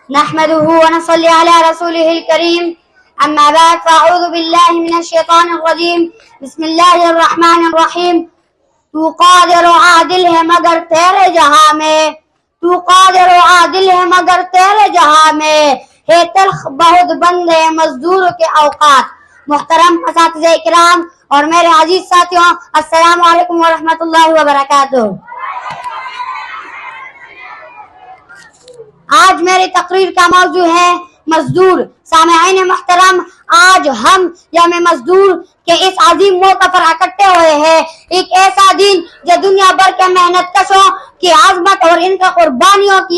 نحمده ونصلي على رسوله الكريم اما بعد فاعوذ بالله من الشیطان الرجیم بسم اللہ الرحمن الرحیم تو قادر و عادل ہے مگر تیرے جہاں میں تو قادر و عادل ہے مگر تیرے جہاں میں ہے تلخ بہت بند ہے مزدور کے اوقات. محترم اساتذہ اکرام اور میرے عزیز ساتھیوں، السلام علیکم ورحمۃ اللہ وبرکاتہ. آج میری تقریر کا موضوع ہے مزدور. سامعین محترم، آج ہم یوم مزدور کے اس عظیم موقع پر اکٹھے ہوئے ہیں. ایک ایسا دن جو دنیا بھر کے محنت کشوں کی عظمت اور ان کا قربانیوں کی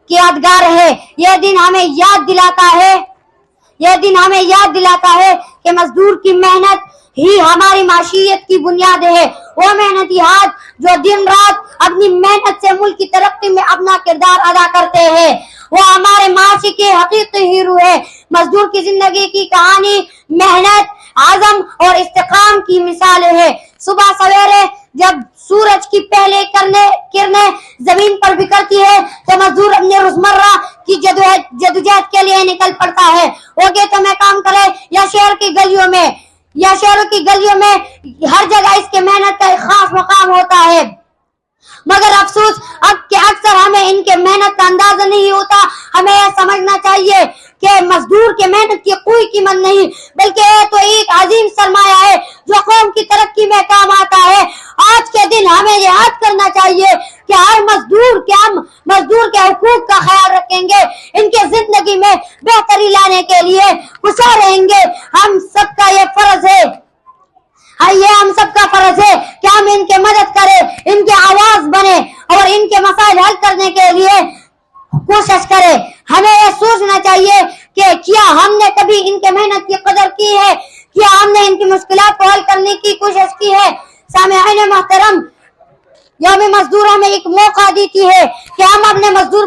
یادگار ہے. یہ دن ہمیں یاد دلاتا ہے کہ مزدور کی محنت ہی ہماری معیشت کی بنیاد ہے. وہ محنتی ہاتھ جو دن رات اپنی محنت سے ملک کی ترقی میں اپنا کردار ادا کرتے ہیں، وہ ہمارے معاشرے کے حقیقی ہیرو ہے. مزدور کی زندگی کی کہانی محنت، عزم اور استقامت کی مثال ہے. صبح سویرے جب سورج کی پہلے کرنیں زمین پر بکھرتی ہے تو مزدور اپنے روزمرہ کی جدوجہد کے لیے نکل پڑتا ہے. وہ کھیتوں میں کام کرے یا شہروں کی گلیوں میں ہر جگہ اس کے محنت کا ایک خاص مقام ہوتا ہے. مگر افسوس اب کہ اکثر ہمیں ان کے محنت کا اندازہ نہیں ہوتا. ہمیں یہ سمجھنا چاہیے کہ مزدور کے محنت کی کوئی قیمت نہیں، بلکہ یہ تو ایک عظیم سرمایہ ہے جو قوم کی ترقی میں کام آتا ہے. آج کے دن ہمیں یہ یاد کرنا چاہیے کہ ہر مزدور کے حقوق کا خیال رکھیں گے، ان کے زندگی میں بہتری لانے کے لیے خوشحال رہیں گے. ہم سب کا فرض ہے کہ ہم ان کی مدد کریں، ان کی آواز بنے اور ان کے مسائل حل کرنے کے لیے کوشش کرے. ہمیں یہ سوچنا چاہیے کہ کیا ہم نے کبھی ان کے محنت کی قدر کی ہے، کیا ہم نے ان کی مشکلات کو حل کرنے کی کوشش کی ہے. سامعین محترم، یوم مزدور ہمیں ایک موقع دیتی ہے کہ ہم اپنے مزدور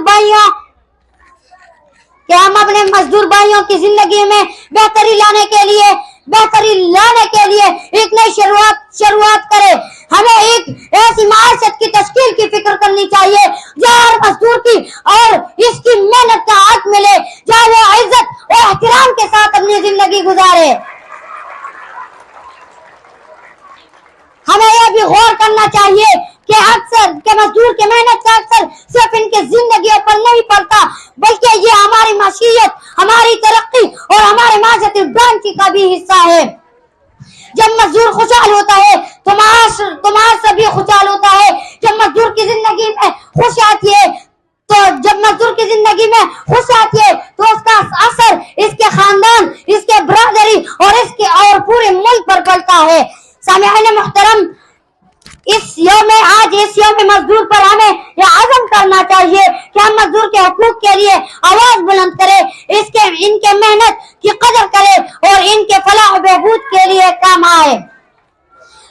بھائیوں کی زندگی میں بہتری لانے کے لیے ایک نئی شروعات کرے. ہمیں ایک ایسی معیشت کی تشکیل کی فکر کرنی چاہیے جو ہر مزدور کی اور اس کی محنت کا حق ملے، جہاں وہ عزت اور احترام کے ساتھ اپنی زندگی گزارے. ہمیں یہ بھی غور کرنا چاہیے کہ مزدور کی محنت کا اکثر صرف ان کی زندگیوں پر نہیں پڑتا، بلکہ یہ ہماری معیشت، ہماری ترقی اور ہمارے معاشرتی ڈھانچے کا بھی حصہ ہے. جب مزدور خوشحال ہوتا ہے تو معاشرہ بھی خوشحال ہوتا ہے. جب مزدور کی زندگی میں خوش آتی ہے تو اس کا اثر اس کے خاندان، اس کے برادری اور پورے ملک پر پڑتا ہے. سامعین محترم، اس یوم مزدور پر ہمیں یہ عزم کرنا چاہیے کہ ہم مزدور کے حقوق کے لیے آواز بلند کریں، ان کے محنت کی قدر کریں اور ان کے فلاح و بہبود کے لیے کام آئے.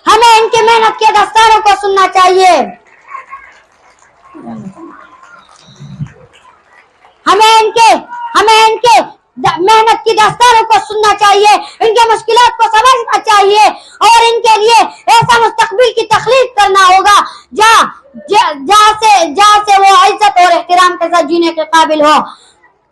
ہمیں ان کے محنت کے دستاروں کو سننا چاہیے. ہمیں ان کے محنت کی دستاروں کو سننا چاہیے، ان کے مشکلات کو سمجھنا چاہیے اور ان کے لیے ایسا مستقبل کی تخلیق کرنا ہوگا جہاں سے وہ عزت اور احترام کے ساتھ جینے کے قابل ہو.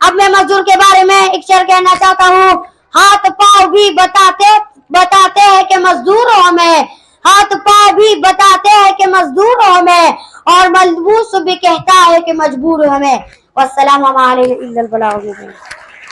اب میں مزدور کے بارے میں ایک شعر کہنا چاہتا ہوں. ہاتھ پاؤں بھی بتاتے ہیں کہ مزدور ہمیں، ہاتھ پاؤں بھی بتاتے ہیں کہ مزدور ہمیں، اور ملبوس بھی کہتا ہے کہ مجبور ہمیں. والسلام علیکم.